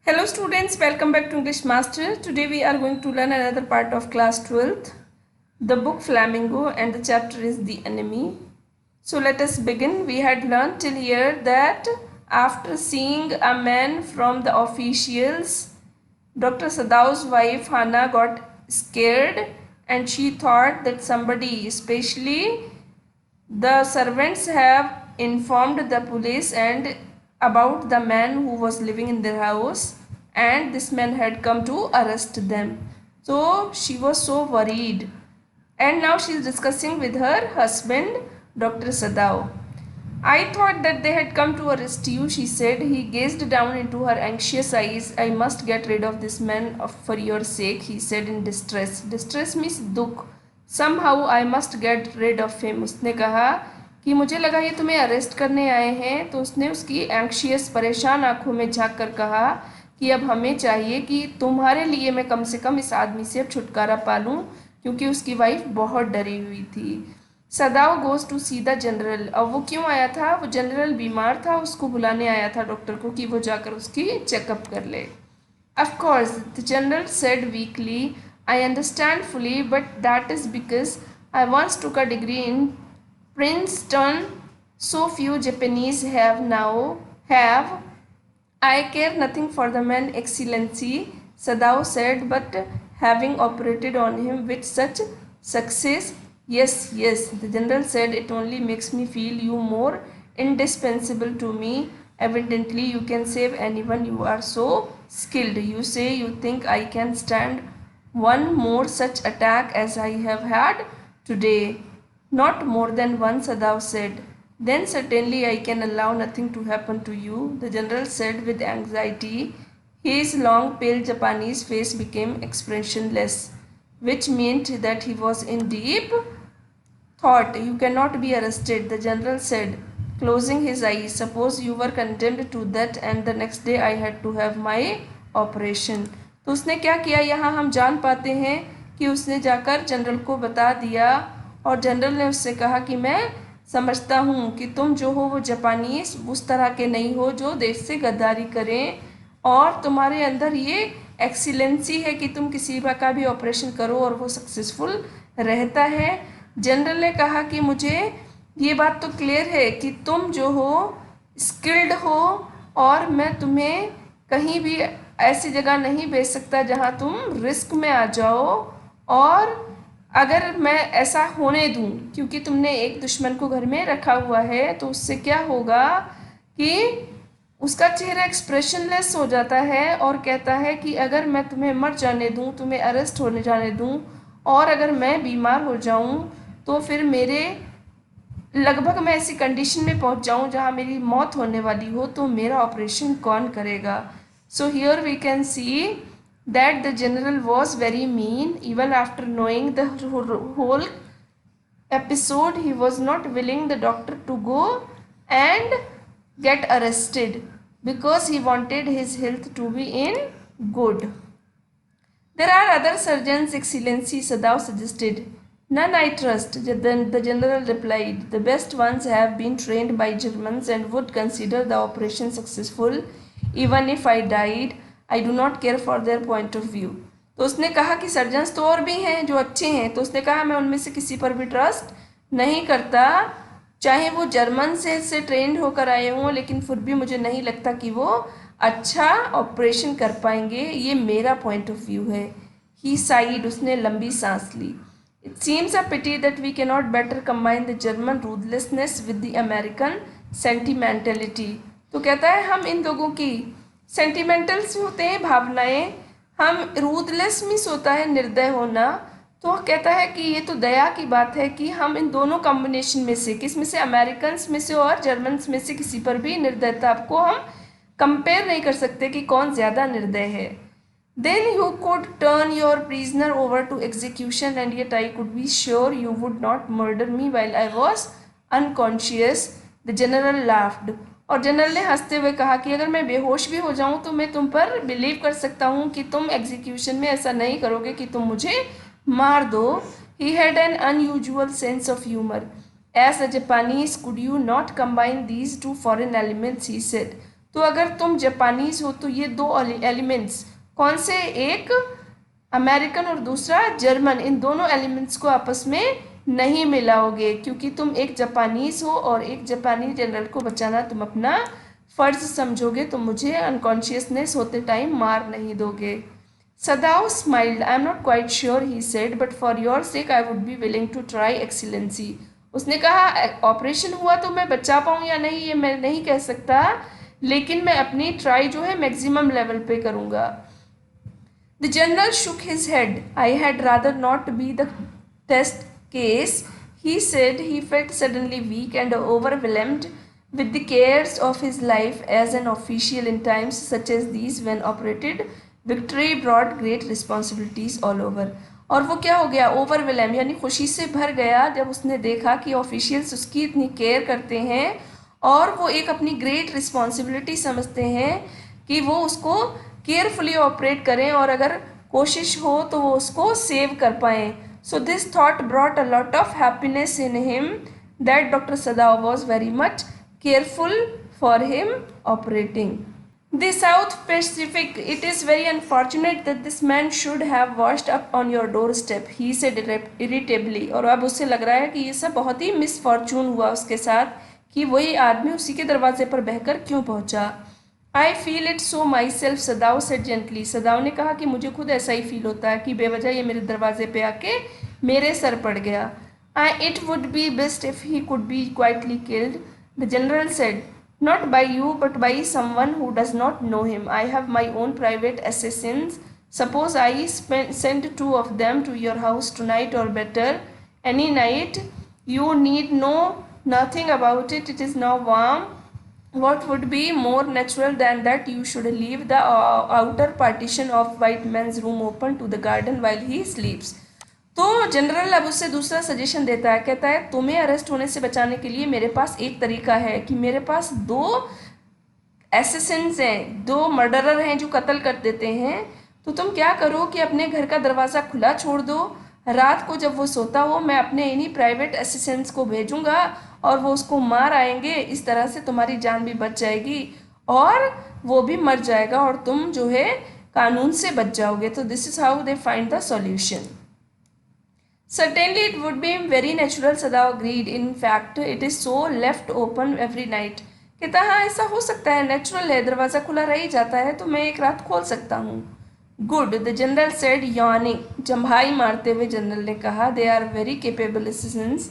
Hello students, welcome back to English Master. Today we are going to learn another part of class 12th, the book Flamingo, and the chapter is The Enemy. So let us begin. We had learned till here that after seeing a man from the officials, Dr. Sadao's wife Hannah got scared and she thought that somebody, especially the servants, have informed the police and about the man who was living in their house, and this man had come to arrest them. So she was so worried, and now she is discussing with her husband, Dr. Sadao. I thought that they had come to arrest you, she said. He gazed down into her anxious eyes. I must get rid of this man for your sake, he said in distress. Distress means dukh. Somehow I must get rid of him. उसने कहा कि मुझे लगा ये तुम्हें arrest करने आए हैं, तो उसने उसकी एंक्शियस परेशान आंखों में झांक कर कहा कि अब हमें चाहिए कि तुम्हारे लिए मैं कम से कम इस आदमी से अब छुटकारा पा लूँ, क्योंकि उसकी वाइफ बहुत डरी हुई थी. Sadao goes to see the general. अब वो क्यों आया था? वो जनरल बीमार था, उसको बुलाने आया था डॉक्टर को कि वो जाकर उसकी चेकअप कर ले. Of course, the general said weakly, I understand fully, but that is because I once took a degree in Princeton. So few Japanese have. I care nothing for the man, Excellency, Sadao said, but having operated on him with such success, yes, the general said, it only makes me feel you more indispensable to me. Evidently, you can save anyone, you are so skilled. You say you think I can stand one more such attack as I have had today. Not more than one, Sadao said. Then certainly I can allow nothing to happen to you, the general said with anxiety. His long pale Japanese face became expressionless, which meant that he was in deep thought. You cannot be arrested, the general said, closing his eyes. Suppose you were condemned to that and the next day I had to have my operation. तो उसने क्या किया, यहाँ हम जान पाते हैं कि उसने जाकर जनरल को बता दिया और जनरल ने उससे कहा कि मैं समझता हूँ कि तुम जो हो वो जापानीज उस तरह के नहीं हो जो देश से गद्दारी करें, और तुम्हारे अंदर ये एक्सीलेंसी है कि तुम किसी का भी ऑपरेशन करो और वो सक्सेसफुल रहता है. जनरल ने कहा कि मुझे ये बात तो क्लियर है कि तुम जो हो स्किल्ड हो और मैं तुम्हें कहीं भी ऐसी जगह नहीं भेज सकता जहाँ तुम रिस्क में आ जाओ, और अगर मैं ऐसा होने दूँ, क्योंकि तुमने एक दुश्मन को घर में रखा हुआ है, तो उससे क्या होगा कि उसका चेहरा एक्सप्रेशनलेस हो जाता है और कहता है कि अगर मैं तुम्हें मर जाने दूँ, तुम्हें अरेस्ट होने जाने दूँ, और अगर मैं बीमार हो जाऊँ तो फिर मेरे लगभग मैं ऐसी कंडीशन में पहुंच जाऊं जहां मेरी मौत होने वाली हो, तो मेरा ऑपरेशन कौन करेगा. So here we can see that the general was very mean. Even after knowing the whole episode, he was not willing the doctor to go and get arrested because he wanted his health to be in good. There are other surgeons, Excellency, Sadao suggested. None I trust, the general replied. The best ones have been trained by Germans and would consider the operation successful even if I died. I do not care for their point of view. तो उसने कहा कि surgeons तो और भी हैं जो अच्छे हैं, तो उसने कहा मैं उनमें से किसी पर भी ट्रस्ट नहीं करता, चाहे वो जर्मन से ट्रेंड होकर आए हों, लेकिन फिर भी मुझे नहीं लगता कि वो अच्छा ऑपरेशन कर पाएंगे. ये मेरा पॉइंट ऑफ व्यू है. ही साइड, उसने लंबी सांस ली. It seems a pity that we cannot better combine the German ruthlessness with the American sentimentality. तो कहता है हम इन लोगों की सेंटिमेंटल्स होते हैं भावनाएं, हम रूथलेस मिस होता है निर्दय होना. तो कहता है कि ये तो दया की बात है कि हम इन दोनों कॉम्बिनेशन में से, किस में से, अमेरिकन्स में से और जर्मन्स में से किसी पर भी निर्दयता को हम कंपेयर नहीं कर सकते कि कौन ज़्यादा निर्दय है. Then you could turn your prisoner over to execution and yet I could be sure you would not murder me while I was unconscious. The general laughed. और जनरल ने हंसते हुए कहा कि अगर मैं बेहोश भी हो जाऊं तो मैं तुम पर बिलीव कर सकता हूं कि तुम एग्जीक्यूशन में ऐसा नहीं करोगे कि तुम मुझे मार दो. He had an unusual sense of humor. As a Japanese, could you not combine these two foreign elements, he said. तो अगर तुम जापानीज हो तो ये दो एलिमेंट्स कौन से, एक अमेरिकन और दूसरा जर्मन, इन दोनों एलिमेंट्स को आपस में नहीं मिलाओगे, क्योंकि तुम एक जापानीज हो और एक जापानी जनरल को बचाना तुम अपना फर्ज समझोगे, तो मुझे अनकॉन्शियसनेस होते टाइम मार नहीं दोगे। Sadao smiled. I am not quite sure, he said, but for your sake I would be willing to try excellency. उसने कहा ऑपरेशन हुआ तो मैं बचा पाऊँ या नहीं ये मैं नहीं कह सकता, लेकिन मैं अपनी ट्राई जो है मैक्सिमम लेवल पे करूँगा। The general shook his head. I had rather not be the test case, he said. He felt suddenly weak and overwhelmed with the cares of his life as an official in times such as these when operated. Victory brought great responsibilities all over. और वो क्या हो गया, overwhelm यानी खुशी से भर गया जब उसने देखा कि ऑफिशियल्स उसकी इतनी केयर करते हैं और वो एक अपनी ग्रेट रिस्पॉन्सिबिलिटी समझते हैं कि वो उसको केयरफुली ऑपरेट करें और अगर कोशिश हो तो वो उसको सेव कर पाएँ। So this thought brought a lot of happiness in him that doctor Sadao was very much careful for him operating. The South Pacific, it is very unfortunate that this man should have washed up on your doorstep, he said irritably. और अब उससे लग रहा है कि ये सब बहुत ही मिसफॉर्चून हुआ उसके साथ कि वही आदमी उसी के दरवाजे पर बहकर क्यों पहुंचा। I feel it so myself, Sadao said gently. Sadao ने कहा कि मुझे खुद ऐसा ही फील होता है कि बेवजह ये मेरे दरवाजे पे आके मेरे सर पड़ गया। It would be best if he could be quietly killed, the general said. Not by you, but by someone who does not know him. I have my own private assassins. Suppose I send two of them to your house tonight or better, any night. You need know nothing about it. It is now warm. What would be more natural than that you should leave the outer partition of white man's room open to the garden while he sleeps? तो general अब उससे दूसरा suggestion देता है, कहता है तुम्हें arrest होने से बचाने के लिए मेरे पास एक तरीका है कि मेरे पास दो एसेसिन्स हैं, दो मर्डरर हैं जो कत्ल कर देते हैं। तो तुम क्या करो कि अपने घर का दरवाज़ा खुला छोड़ दो, रात को जब वो सोता हो मैं अपने इन्हीं प्राइवेट एसेसिन्स को भेजूंगा और वो उसको मार आएंगे, इस तरह से तुम्हारी जान भी बच जाएगी और वो भी मर जाएगा और तुम जो है कानून से बच जाओगे। तो this is how they find the solution. Certainly it would be very natural, Sadao agreed. In fact, it is so left open every night. कहता हाँ ऐसा हो सकता है, नेचुरल है, दरवाज़ा खुला रह ही जाता है तो मैं एक रात खोल सकता हूँ। Good, the general said yawning. जम्हाई मारते हुए जनरल ने कहा, they are very capable assistants,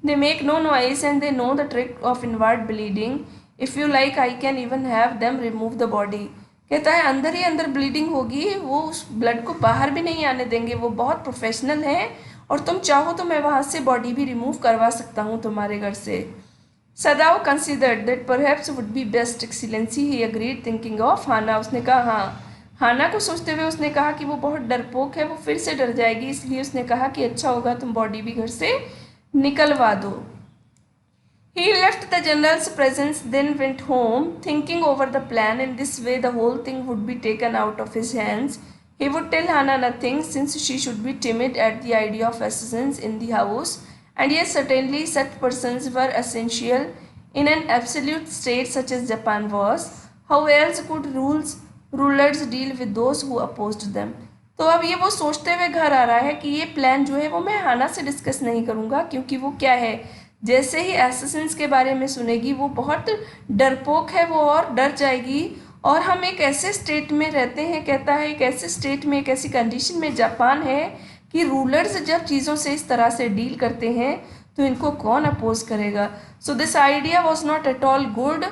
they make no noise and they know the trick of inward bleeding. If you like I can even have them remove the body. कहता है अंदर ही अंदर bleeding होगी, वो उस ब्लड को बाहर भी नहीं आने देंगे, वो बहुत प्रोफेशनल है और तुम चाहो तो मैं वहाँ से बॉडी भी रिमूव करवा सकता हूँ तुम्हारे घर से। Sadao considered that perhaps would be best excellency, he agreed thinking of Hana. उसने कहा हाँ, हाना को सोचते हुए उसने कहा कि वो बहुत डरपोक है, वो फिर से डर जाएगी, इसलिए उसने कहा कि अच्छा होगा तुम बॉडी भी घर से निकलवा दो। He left the general's presence, then went home, thinking over the plan. In this way, the whole thing would be taken out of his hands. He would tell Hannah nothing, since she should be timid at the idea of assassins in the house. And yes, certainly such persons were essential in an absolute state such as Japan was. How else could rulers deal with those who opposed them? तो अब ये वो सोचते हुए घर आ रहा है कि ये प्लान जो है वो मैं हाना से डिस्कस नहीं करूँगा, क्योंकि वो क्या है, जैसे ही एसेसिन्स के बारे में सुनेगी वो बहुत डरपोक है, वो और डर जाएगी। और हम एक ऐसे स्टेट में रहते हैं, कहता है एक ऐसे स्टेट में, एक ऐसी कंडीशन में जापान है कि रूलर्स जब चीज़ों से इस तरह से डील करते हैं तो इनको कौन अपोज करेगा। So this idea was not at all good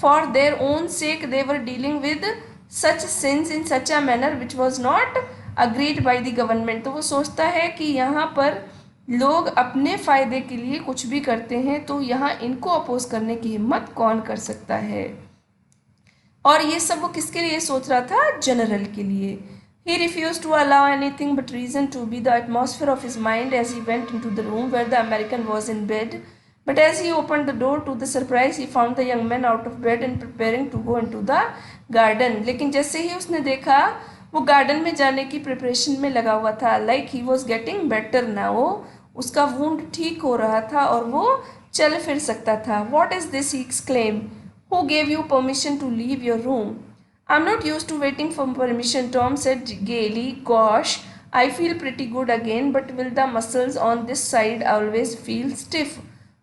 for their own sec, they were dealing with such since in such a manner which was not agreed by the government. तो वो सोचता है कि यहाँ पर लोग अपने फ़ायदे के लिए कुछ भी करते हैं, तो यहाँ इनको अपोज करने की हिम्मत कौन कर सकता है। और ये सब वो किसके लिए सोच रहा था, जनरल के लिए। He refused to allow anything but reason to be the atmosphere of his mind as he went into the room where the American was in bed. But as he opened the door, to the surprise, he found the young man out of bed and preparing to go into the garden. लेकिन जैसे ही उसने देखा वो garden में जाने की preparation में लगा हुआ था। Like he was getting better now. उसका वुंड ठीक हो रहा था और वो चल फिर सकता था। What is this? he exclaimed. Who gave you permission to leave your room? I'm not used to waiting for permission, Tom said gaily. Gosh, I feel pretty good again, but will the muscles on this side always feel stiff?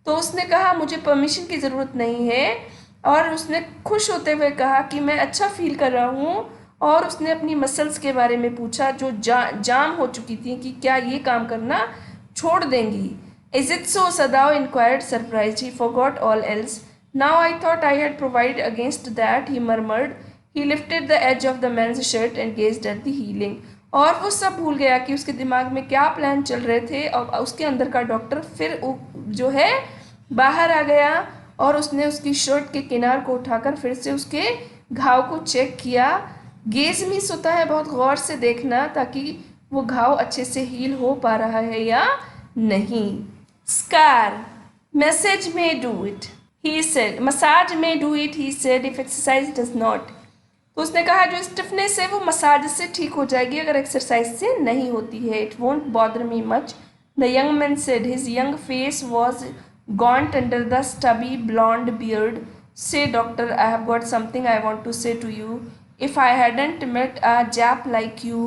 तो उसने कहा मुझे permission की ज़रूरत नहीं है, और उसने खुश होते हुए कहा कि मैं अच्छा फील कर रहा हूँ, और उसने अपनी मसल्स के बारे में पूछा जो जाम हो चुकी थी कि क्या ये काम करना छोड़ देंगी. Is it so? Sadao inquired, surprised. He forgot all else. Now I thought I had provided against that, he murmured. He lifted the edge of the man's shirt and gazed at the healing. और वो सब भूल गया कि उसके दिमाग में क्या प्लान चल रहे थे, और उसके अंदर का डॉक्टर फिर जो है बाहर आ गया, और उसने उसकी शर्ट के किनार को उठाकर फिर से उसके घाव को चेक किया. गेज मीन्स होता है बहुत गौर से देखना, ताकि वो घाव अच्छे से हील हो पा रहा है या नहीं. Scar. Massage may do it, he said. Massage may do it, he said, if exercise does not. तो उसने कहा जो स्टिफनेस है वो मसाज से ठीक हो जाएगी अगर एक्सरसाइज से नहीं होती है. It won't bother me much, the young man said. His young face was gaunt under the stubby blonde beard. Say, doctor, I have got something I want to say to you. If I hadn't met a Jap like you,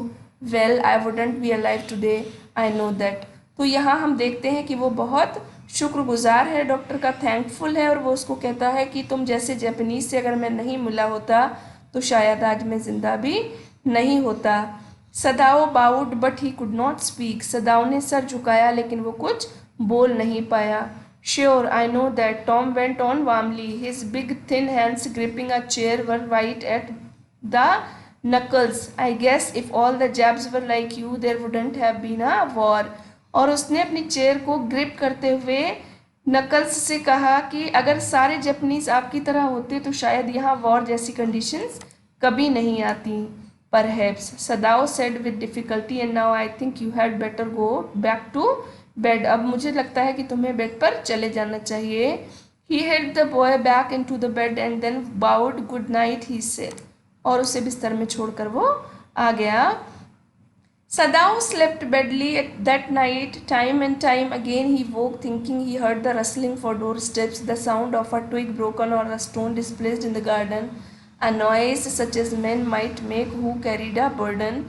well, I wouldn't be alive today. I know that. तो यहाँ हम देखते हैं कि वो बहुत शुक्रगुजार है डॉक्टर का, थैंकफुल है, और वो उसको कहता है कि तुम जैसे जापानीज से अगर मैं नहीं मिला होता तो शायद आज मैं जिंदा भी नहीं होता. Sadao bowed but he could not speak. Sadao ने सर झुकाया लेकिन वो कुछ बोल नहीं पाया. Sure, I know that, Tom went on warmly. His big thin hands gripping a chair were white at the knuckles. I guess if all the Japs were like you, there wouldn't have been a war. और उसने अपनी chair को grip करते हुए knuckles से कहा कि अगर सारे जापानीज आपकी तरह होते तो शायद यहाँ वॉर जैसी कंडीशंस कभी नहीं आती. Perhaps, Sadao said with difficulty, and now I think you had better go back to bed. अब मुझे लगता है कि तुम्हें बेड पर चले जाना चाहिए. He helped the boy back into the bed and then bowed good night, he said. और उसे बिस्तर में छोड़कर वो आ गया. Sadao slept badly that night. Time and time again he woke thinking he heard the rustling for doorsteps, the sound of a twig broken or a stone displaced in the garden, a noise such as men might make who carried a burden.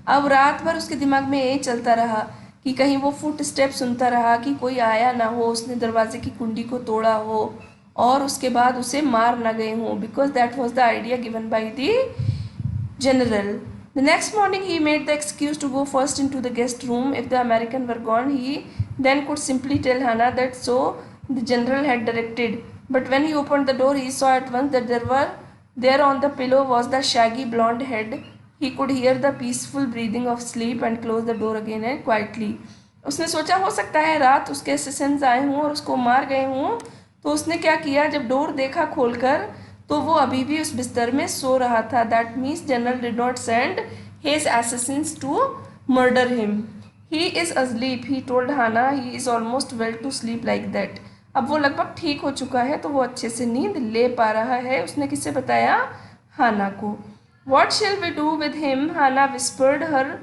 अब रात भर उसके दिमाग में ये चलता रहा कि कहीं वो फुट स्टेप सुनता रहा कि कोई आया ना हो, उसने दरवाजे की कुंडी को तोड़ा हो, और उसके बाद उसे मार ना गए हों, because that was the idea given by the general. The next morning he made the excuse to go first into the guest room. If the American were gone, he then could simply tell Hannah that so the general had directed. But when he opened the door, he saw at once that there on the pillow was the shaggy blonde head. He could hear the peaceful breathing of sleep and closed the door again and quietly. उसने सोचा हो सकता है रात उसके assistants आए हों और उसको मार गए हों, तो उसने क्या किया, जब डोर देखा खोलकर तो वो अभी भी उस बिस्तर में सो रहा था. That means general did not send his assistants to murder him. He is asleep, he told Hana. He is almost well to sleep like that. अब वो लगभग ठीक हो चुका है तो वो अच्छे से नींद ले पा रहा है. उसने किससे बताया? हाना को. What shall we do with him? Hana whispered her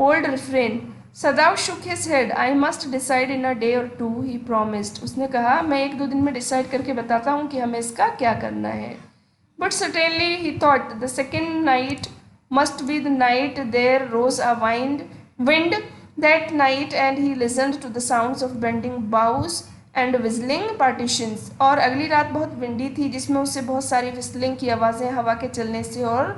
old refrain. Sadao shook his head. I must decide in a day or two, he promised. उसने कहा मैं 1-2 दिन में डिसाइड करके बताता हूँ कि हमें इसका क्या करना है. But certainly, he thought, the second night must be the night there rose a wind that night, and he listened to the sounds of bending boughs and whistling partitions. और अगली रात बहुत विंडी थी जिसमें उससे बहुत सारी whistling की आवाज़ें, हवा के चलने से और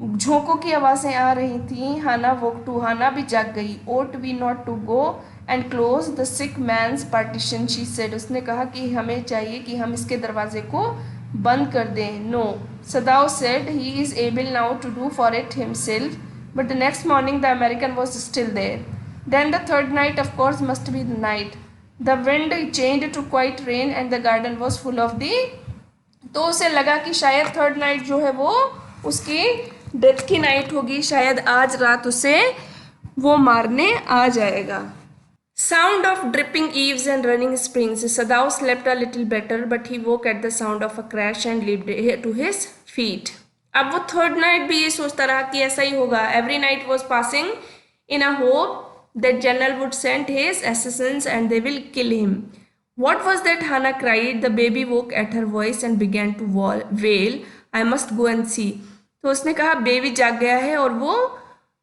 झोंकों की आवाज़ें आ रही थीं. हाना woke too. हाना भी जाग गई. Ought we not to go and close the sick man's partition, she said. उसने कहा कि हमें चाहिए कि हम इसके दरवाजे को बंद कर दें. No, Sadao said, he is able now to do for it himself. But the next morning the American was still there. Then the third night, of course, must be the night. The wind changed to quiet rain and the garden was full of the. तो उसे लगा कि शायद third night जो है वो उसकी death की नाइट होगी, शायद आज रात उसे वो मारने आ जाएगा. Sound of dripping eaves and running springs. Sadao slept a little better, but he woke at the sound of a crash and leaped to his feet. अब वो थर्ड नाइट भी ये सोचता रहा कि ऐसा ही होगा. Every night was passing in a hope that general would send his assassins and they will kill him. What was that? Hannah cried. The baby woke at her voice and began to wail. I must go and see. तो उसने कहा baby जाग गया है और वो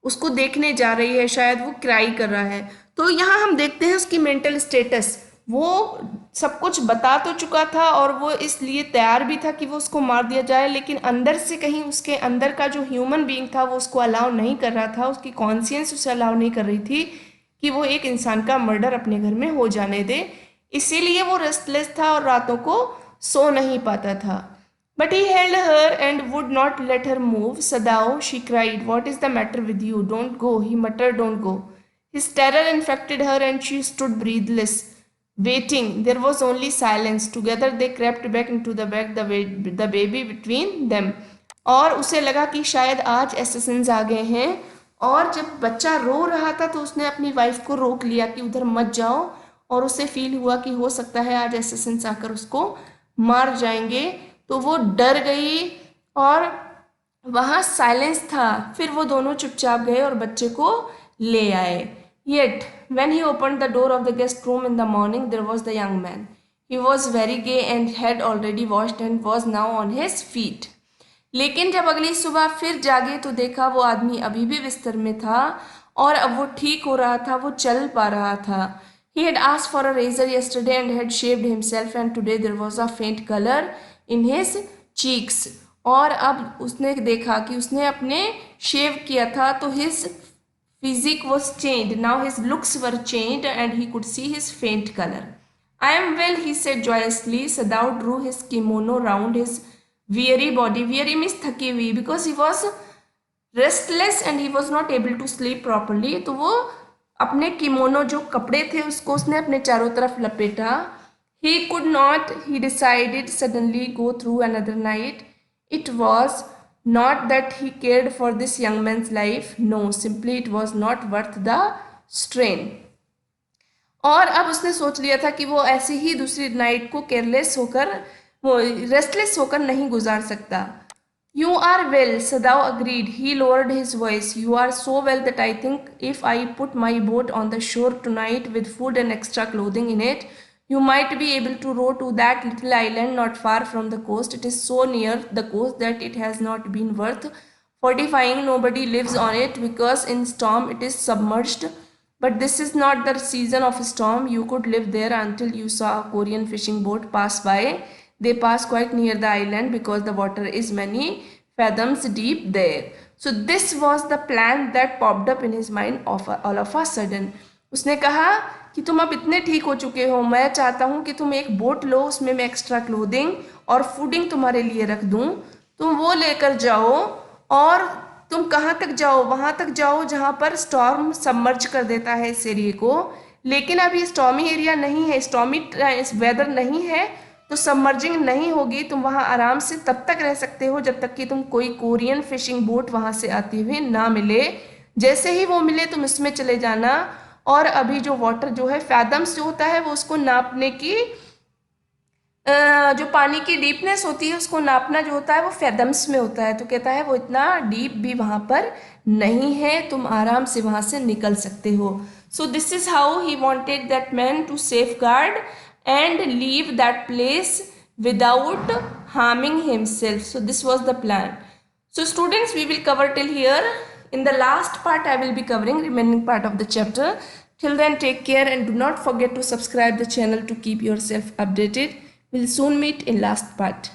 उसको देखने जा रही है, शायद वो क्राई कर रहा है। तो यहाँ हम देखते हैं उसकी मेंटल स्टेटस। वो सब कुछ बता तो चुका था और वो इसलिए तैयार भी था कि वो उसको मार दिया जाए, लेकिन अंदर से कहीं उसके अंदर का जो ह्यूमन बीइंग था वो उसको अलाउ नहीं कर रहा था, उसकी कॉन्शियंस उसे अलाउ नहीं कर रही थी कि वो एक इंसान का मर्डर अपने घर में हो जाने दे। इसीलिए वो रेस्टलेस था और रातों को सो नहीं पाता था। But he held her and would not let her move. Sadao, she cried, what is the matter with you? Don't go, he muttered, don't go. His terror infected her and she stood breathless, waiting. There was only silence. Together they crept back into the bag, the baby between them. और उसे लगा कि शायद आज Assassin's आ गए हैं, और जब बच्चा रो रहा था तो उसने अपनी वाइफ को रोक लिया कि उधर मत जाओ, और उसे फील हुआ कि हो सकता है आज एसेसिन्स आकर उसको मार जाएंगे। तो वो डर गई और वहाँ साइलेंस था। फिर वो दोनों चुपचाप गए और बच्चे को ले आए। Yet when he opened the door of the guest room in the morning, there was the young man. He was very gay and had already washed and was now on his feet. लेकिन जब अगली सुबह फिर जागे तो देखा वो आदमी अभी भी बिस्तर में था और अब वो ठीक हो रहा था, वो चल पा रहा था। He had asked for a razor yesterday and had shaved himself, and today there was a faint color in his cheeks. और अब उसने देखा कि उसने अपने शेव किया था तो his physique was changed. Now his looks were changed and he could see his faint color. I am well, he said joyously. Sadao drew his kimono round his weary body. Weary means थकी हुई, because he was restless and he was not able to sleep properly. तो वो अपने kimono जो कपड़े थे उसको उसने अपने चारों तरफ लपेटा। He could not, he decided suddenly, go through another night. It was not that he cared for this young man's life. No, simply it was not worth the strain. और अब उसने सोच लिया था कि वो ऐसे ही दूसरी नाइट को केयरलेस होकर, वो रेस्टलेस होकर नहीं गुजार सकता। You are well, Sadao agreed. He lowered his voice. You are so well that I think if I put my boat on the shore tonight with food and extra clothing in it, you might be able to row to that little island not far from the coast. It is so near the coast that it has not been worth fortifying. Nobody lives on it because in storm it is submerged. But this is not the season of storm. You could live there until you saw a Korean fishing boat pass by. They pass quite near the island because the water is many fathoms deep there. So this was the plan that popped up in his mind all of a sudden. उसने कहा कि तुम अब इतने ठीक हो चुके हो, मैं चाहता हूँ कि तुम एक बोट लो, उसमें मैं एक्स्ट्रा क्लोथिंग और फूडिंग तुम्हारे लिए रख दूँ, तुम वो लेकर जाओ और तुम कहाँ तक जाओ, वहाँ तक जाओ जहाँ पर स्टॉर्म सबमर्ज कर देता है इस एरिया को। लेकिन अब ये स्टॉर्मी एरिया नहीं है, स्टॉर्मी वेदर नहीं है, तो सबमर्जिंग नहीं होगी। तुम वहाँ आराम से तब तक रह सकते हो जब तक कि तुम कोई कोरियन फिशिंग बोट वहाँ से आते हुए ना मिले। जैसे ही वो मिले तुम इसमें चले जाना। और अभी जो वाटर जो है फैथम्स जो होता है वो उसको नापने की, जो पानी की डीपनेस होती है उसको नापना जो होता है वो फैथम्स में होता है। तो कहता है वो इतना डीप भी वहाँ पर नहीं है, तुम आराम से वहाँ से निकल सकते हो। So this is how he wanted that man to safeguard and leave that place without harming himself. So this was the plan. So students, we will cover till here. In the last part I will be covering remaining part of the chapter. Till then, take care and do not forget to subscribe the channel to keep yourself updated. We'll soon meet in last part.